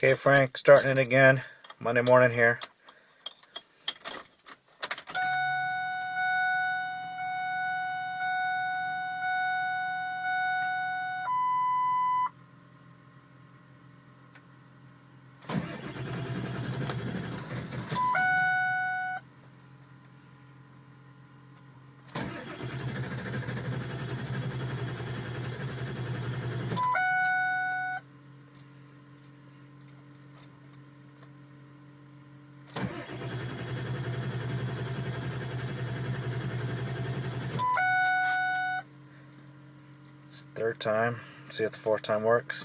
Okay, Frank, starting it again. Monday morning here. It's third time. See if the fourth time works.